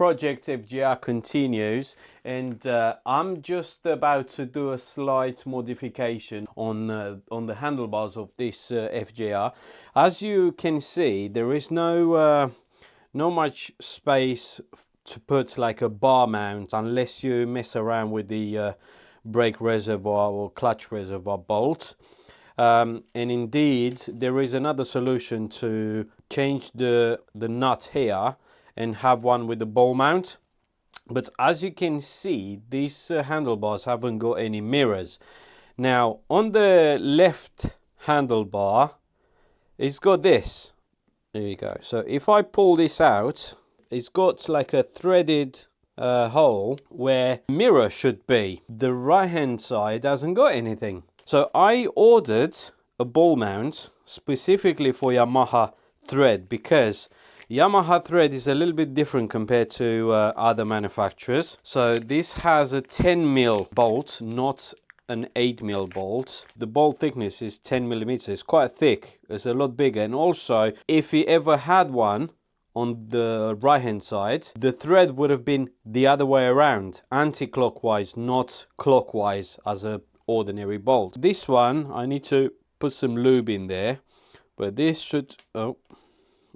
Project FJR continues, and I'm just about to do a slight modification on the handlebars of this FJR. As you can see, there is no much space to put like a bar mount unless you mess around with the brake reservoir or clutch reservoir bolt. And indeed, there is another solution to change the nut here and have one with the ball mount. But as you can see, these handlebars haven't got any mirrors. Now, on the left handlebar, it's got this. There you go. So if I pull this out, it's got like a threaded hole where mirror should be. The right hand side hasn't got anything. So I ordered a ball mount specifically for Yamaha thread, because Yamaha thread is a little bit different compared to other manufacturers. So this has a 10mm bolt, not an 8mm bolt. The bolt thickness is 10mm. It's quite thick. It's a lot bigger. And also, if you ever had one on the right hand side, the thread would have been the other way around, anti-clockwise, not clockwise as a ordinary bolt. This one, I need to put some lube in there, but this should, oh,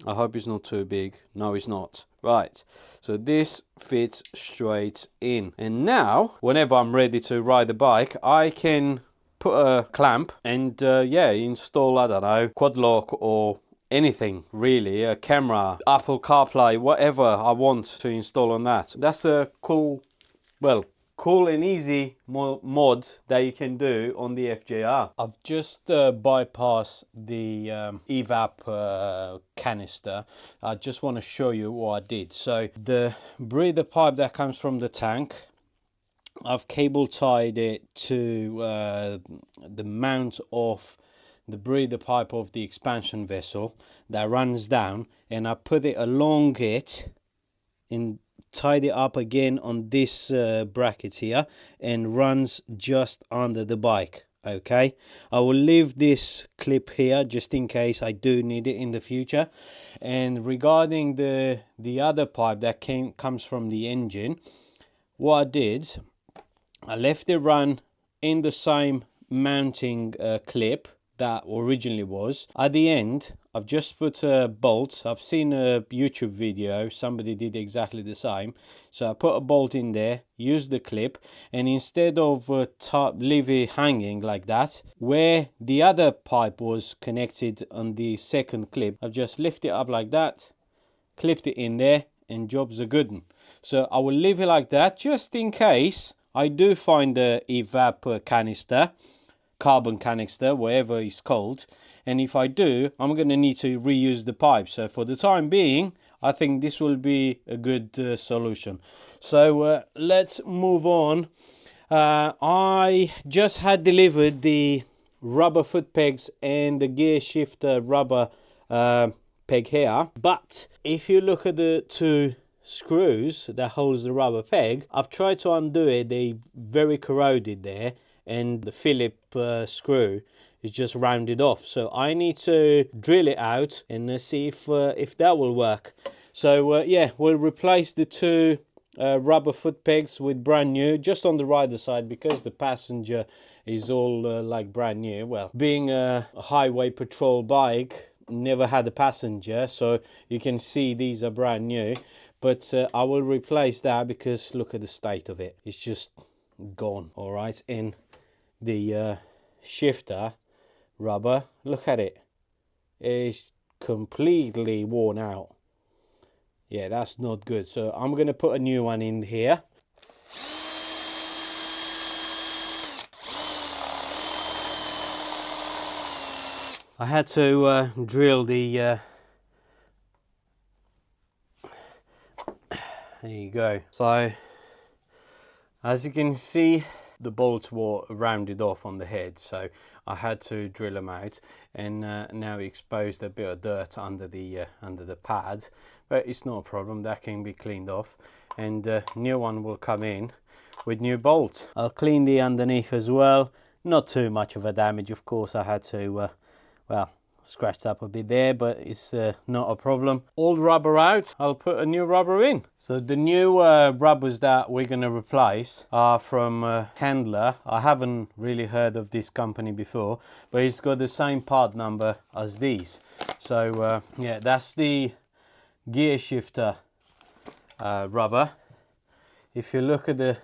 I hope it's not too big. No, it's not. Right, so this fits straight in. And now, whenever I'm ready to ride the bike, I can put a clamp and yeah, install, I don't know, quad lock or anything really, a camera, Apple CarPlay, whatever I want to install on that. That's a cool, well, cool and easy mod that you can do on the FJR. I've just bypassed the evap canister. I just want to show you what I did. So the breather pipe that comes from the tank, I've cable tied it to the mount of the breather pipe of the expansion vessel that runs down, and I put it along it and tied it up again on this bracket here, and runs just under the bike. Okay, I will leave this clip here just in case I do need it in the future. And regarding the other pipe that comes from the engine, what I did, I left it run in the same mounting clip that originally was. At the end, I've just put a bolt. I've seen a YouTube video, somebody did exactly the same. So I put a bolt in there, used the clip, and instead of leave it hanging like that, where the other pipe was connected on the second clip, I've just lifted it up like that, clipped it in there, and job's a good one. So I will leave it like that just in case I do find the evap canister, carbon canister, whatever it's called, and if I do, I'm going to need to reuse the pipe. So for the time being, I think this will be a good solution. So let's move on. I just had delivered the rubber foot pegs and the gear shifter rubber peg here, but if you look at the two screws that holds the rubber peg, I've tried to undo it. They're very corroded there, and the Philip screw is just rounded off. So I need to drill it out and see if that will work. So yeah, we'll replace the two rubber foot pegs with brand new, just on the rider side, because the passenger is all like brand new. Well, being a highway patrol bike, never had a passenger, so you can see these are brand new. But I will replace that because look at the state of it. It's just gone. All right, and the shifter rubber, look at it, it's completely worn out. Yeah, that's not good. So I'm going to put a new one in here. I had to drill the there you go. So as you can see, the bolts were rounded off on the head, so I had to drill them out, and now exposed a bit of dirt under the pad, but it's not a problem. That can be cleaned off, and new one will come in with new bolts. I'll clean the underneath as well. Not too much of a damage, of course. I had to well, scratched up a bit there, but it's not a problem. Old rubber out, I'll put a new rubber in. So the new rubbers that we're going to replace are from Handler. I haven't really heard of this company before, but it's got the same part number as these. So yeah, that's the gear shifter rubber. If you look at the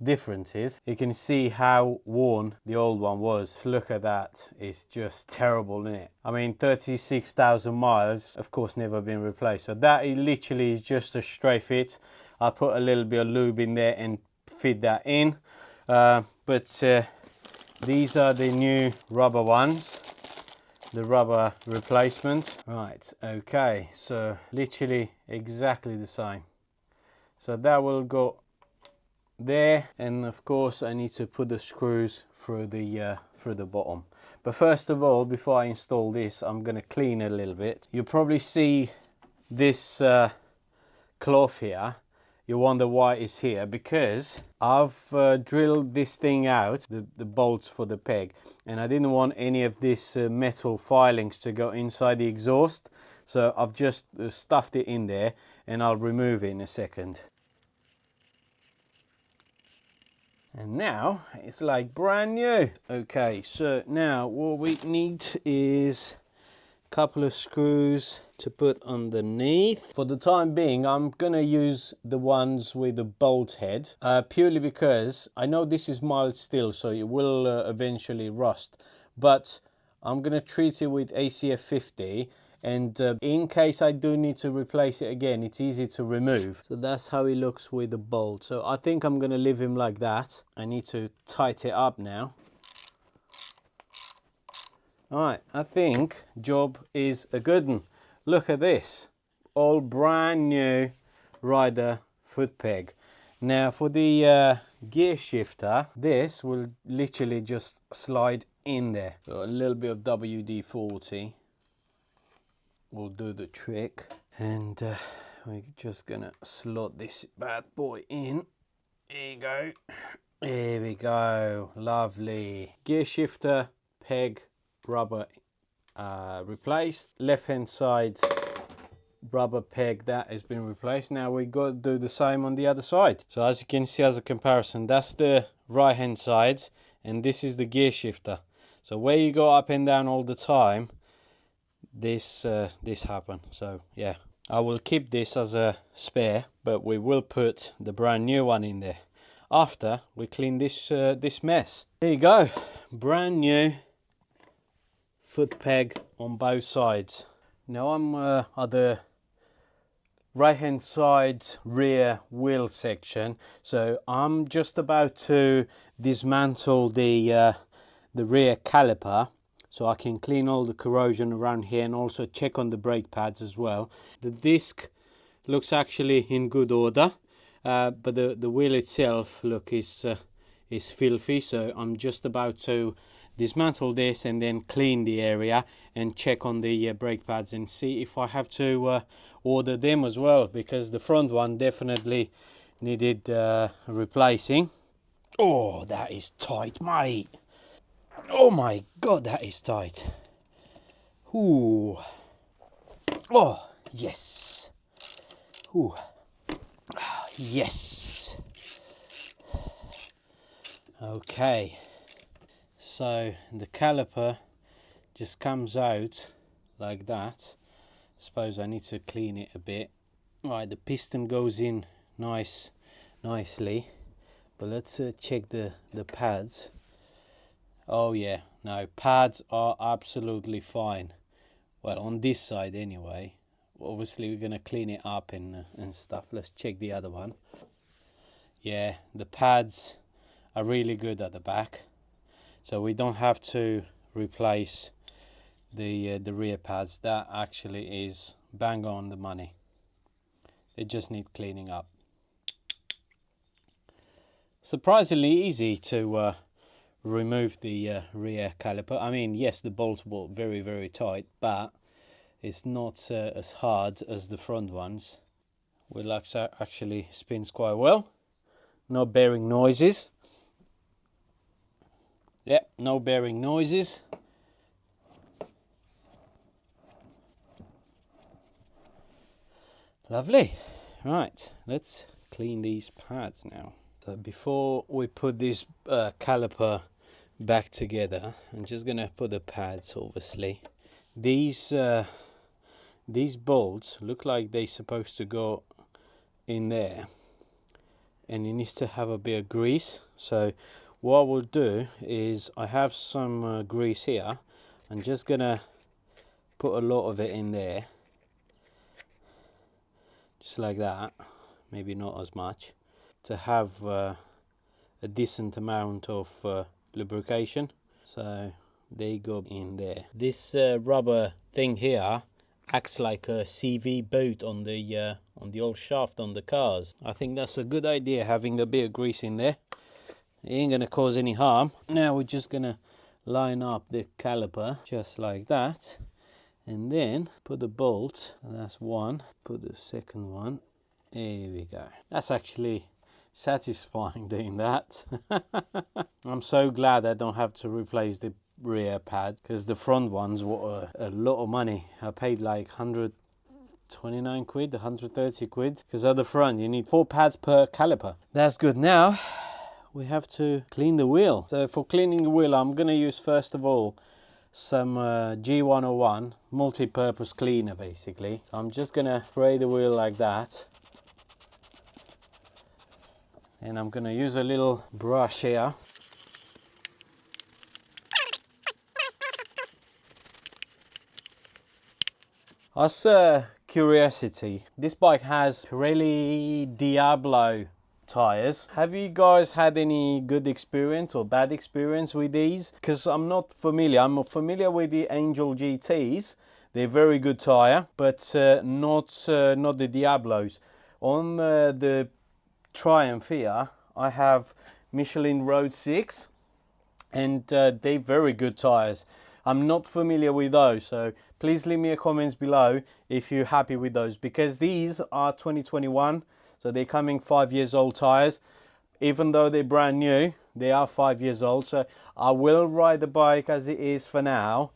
differences, you can see how worn the old one was. Look at that, it's just terrible, isn't it? I mean, 36,000 miles, of course, never been replaced. So that is literally just a straight fit. I put a little bit of lube in there and fit that in. But these are the new rubber ones, the rubber replacement. Right, okay, so literally exactly the same. So that will go there, and of course I need to put the screws through the bottom. But first of all, before I install this, I'm going to clean it a little bit. You'll probably see this cloth here. You wonder why it's here, because I've drilled this thing out, the bolts for the peg, and I didn't want any of this metal filings to go inside the exhaust, so I've just stuffed it in there, and I'll remove it in a second. And now it's like brand new. Okay, so now what we need is a couple of screws to put underneath. For the time being, I'm gonna use the ones with the bolt head, purely because I know this is mild steel, so it will eventually rust, but I'm gonna treat it with ACF 50, and in case I do need to replace it again, it's easy to remove. So that's how he looks with the bolt. So I think I'm gonna leave him like that. I need to tighten it up now. All right, I think job is a good one. Look at this, all brand new rider foot peg. Now for the gear shifter, this will literally just slide in there. So a little bit of WD-40 will do the trick, and we're just gonna slot this bad boy in. There you go, there we go, lovely. Gear shifter peg rubber replaced. Left hand side rubber peg that has been replaced. Now we got to do the same on the other side. So as you can see, as a comparison, that's the right hand side and this is the gear shifter. So where you go up and down all the time, this happened. So yeah, I will keep this as a spare, but we will put the brand new one in there after we clean this this mess. There you go, brand new foot peg on both sides. Now I'm at the right hand side rear wheel section, so I'm just about to dismantle the rear caliper, so I can clean all the corrosion around here and also check on the brake pads as well. The disc looks actually in good order, but the wheel itself, look, is filthy, so I'm just about to dismantle this and then clean the area and check on the brake pads and see if I have to order them as well, because the front one definitely needed replacing. Oh, that is tight, mate. Oh my god, that is tight. Ooh. Oh, yes. Ooh. Yes. Okay. So the caliper just comes out like that. Suppose I need to clean it a bit. Right, the piston goes in nicely. But let's check the pads. Oh yeah, no, pads are absolutely fine. Well, on this side anyway. Obviously we're gonna clean it up and stuff. Let's check the other one. Yeah, the pads are really good at the back, so we don't have to replace the rear pads. That actually is bang on the money. They just need cleaning up. Surprisingly easy to remove the rear caliper. I mean, yes, the bolts were very tight, but it's not as hard as the front ones. Wheel actually spins quite well. No bearing noises. Yeah, no bearing noises. Lovely. Right, let's clean these pads now. So before we put this caliper back together, I'm just gonna put the pads, obviously. These bolts look like they're supposed to go in there, and it needs to have a bit of grease. So what I will do is, I have some grease here. I'm just gonna put a lot of it in there, just like that, maybe not as much, to have a decent amount of lubrication. So they go in there. This rubber thing here acts like a CV boot on the old shaft on the cars. I think that's a good idea, having a bit of grease in there. It ain't gonna cause any harm. Now we're just gonna line up the caliper just like that, and then put the bolt. That's one. Put the second one. There we go. That's actually satisfying doing that. I'm so glad I don't have to replace the rear pads, because the front ones were a lot of money. I paid like 129 quid, 130 quid, because at the front you need 4 pads per caliper. That's good. Now we have to clean the wheel. So for cleaning the wheel, I'm going to use first of all some G101 multi-purpose cleaner, basically. So I'm just going to spray the wheel like that, and I'm going to use a little brush here. As a curiosity, this bike has Pirelli Diablo tires. Have you guys had any good experience or bad experience with these? Because I'm not familiar. I'm familiar with the Angel GTs. They're very good tire, but not the Diablos. On the Triumph here, I have Michelin Road 6, and they're very good tires. I'm not familiar with those, so please leave me a comments below if you're happy with those, because these are 2021. So they're coming 5 years old tires. Even though they're brand new, they are 5 years old. So I will ride the bike as it is for now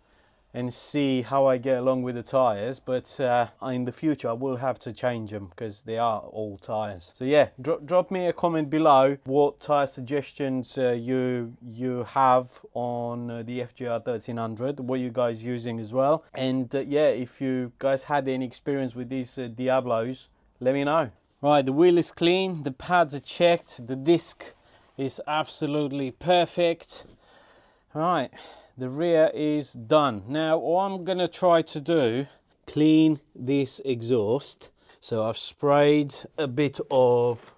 and see how I get along with the tires. But in the future, I will have to change them, because they are old tires. So yeah, drop me a comment below what tire suggestions you have on the FJR1300. What you guys using as well. And yeah, if you guys had any experience with these Diablos, let me know. Right, the wheel is clean, the pads are checked, the disc is absolutely perfect. Right, the rear is done. Now what I'm gonna try to do, clean this exhaust. So I've sprayed a bit of,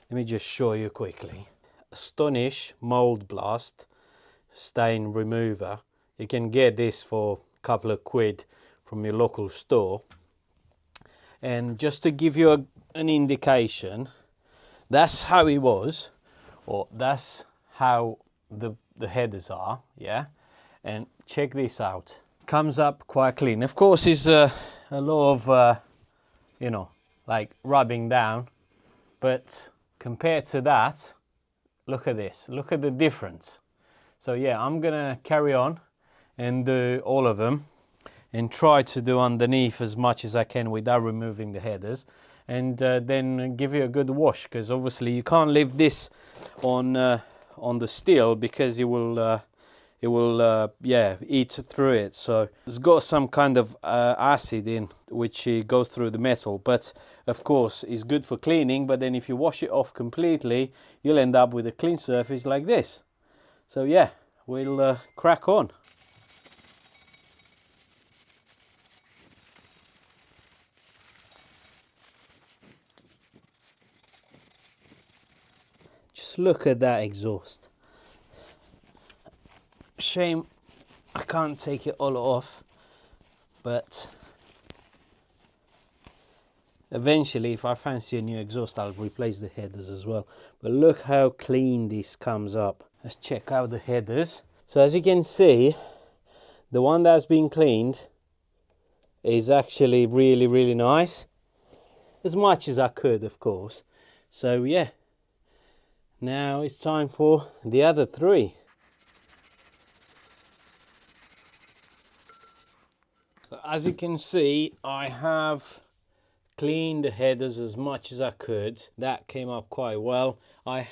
let me just show you quickly, Astonish Mold Blast stain remover. You can get this for a couple of quid from your local store. And just to give you an indication, that's how it was, or that's how the headers are, yeah. And check this out, comes up quite clean. Of course, it's a lot of you know, like rubbing down, but compared to that, look at this, look at the difference. So yeah, I'm gonna carry on and do all of them, and try to do underneath as much as I can without removing the headers, and then give it a good wash, because obviously you can't leave this on the steel, because it will yeah, eat through it. So it's got some kind of acid in, which goes through the metal, but of course it's good for cleaning. But then if you wash it off completely, you'll end up with a clean surface like this. So yeah, we'll crack on. Just look at that exhaust. Shame I can't take it all off, but eventually if I fancy a new exhaust, I'll replace the headers as well. But look how clean this comes up. Let's check out the headers. So as you can see, the one that's been cleaned is actually really nice, as much as I could, of course. So yeah, now it's time for the other 3. So as you can see, I have clean the headers as much as I could. That came up quite well. I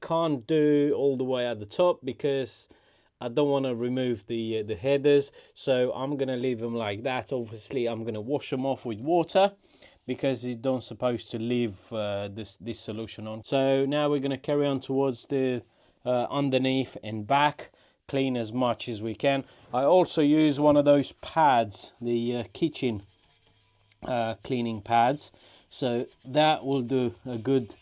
can't do all the way at the top because I don't want to remove the headers, so I'm gonna leave them like that. Obviously I'm gonna wash them off with water because you don't supposed to leave this solution on. So now we're gonna carry on towards the underneath and back, clean as much as we can. I also use one of those pads, the kitchen cleaning pads, so that will do a good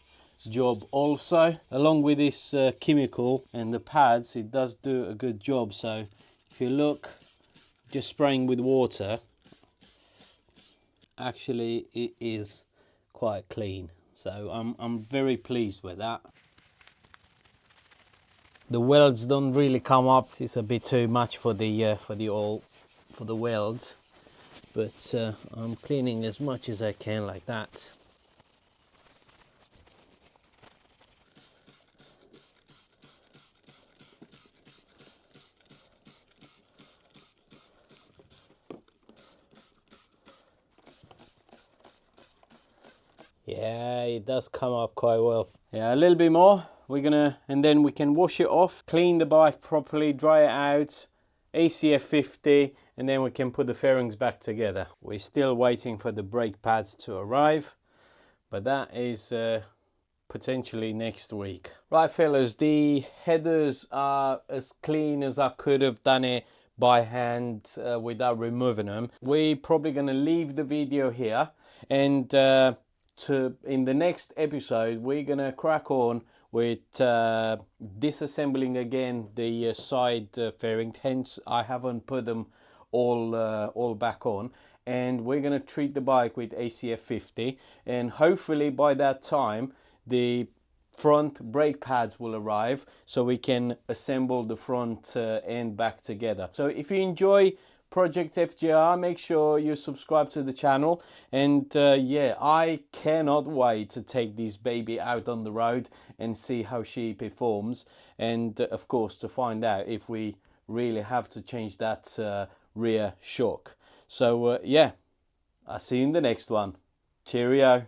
job also. Along with this chemical and the pads, it does do a good job. So if you look, just spraying with water, actually it is quite clean, so I'm very pleased with that. The welds don't really come up, it's a bit too much for the oil, for the welds, but I'm cleaning as much as I can like that. Yeah, it does come up quite well. Yeah, a little bit more. We're gonna, and then we can wash it off, clean the bike properly, dry it out, ACF 50, and then we can put the fairings back together. We're still waiting for the brake pads to arrive, but that is potentially next week. Right, fellas, the headers are as clean as I could have done it by hand without removing them. We're probably gonna leave the video here, and in the next episode we're gonna crack on with disassembling again the side fairing. Hence I haven't put them all back on, and we're gonna treat the bike with ACF 50, and hopefully by that time the front brake pads will arrive so we can assemble the front end back together. So if you enjoy Project FJR, make sure you subscribe to the channel, and yeah, I cannot wait to take this baby out on the road and see how she performs, and of course to find out if we really have to change that rear shock. So yeah, I'll see you in the next one. Cheerio.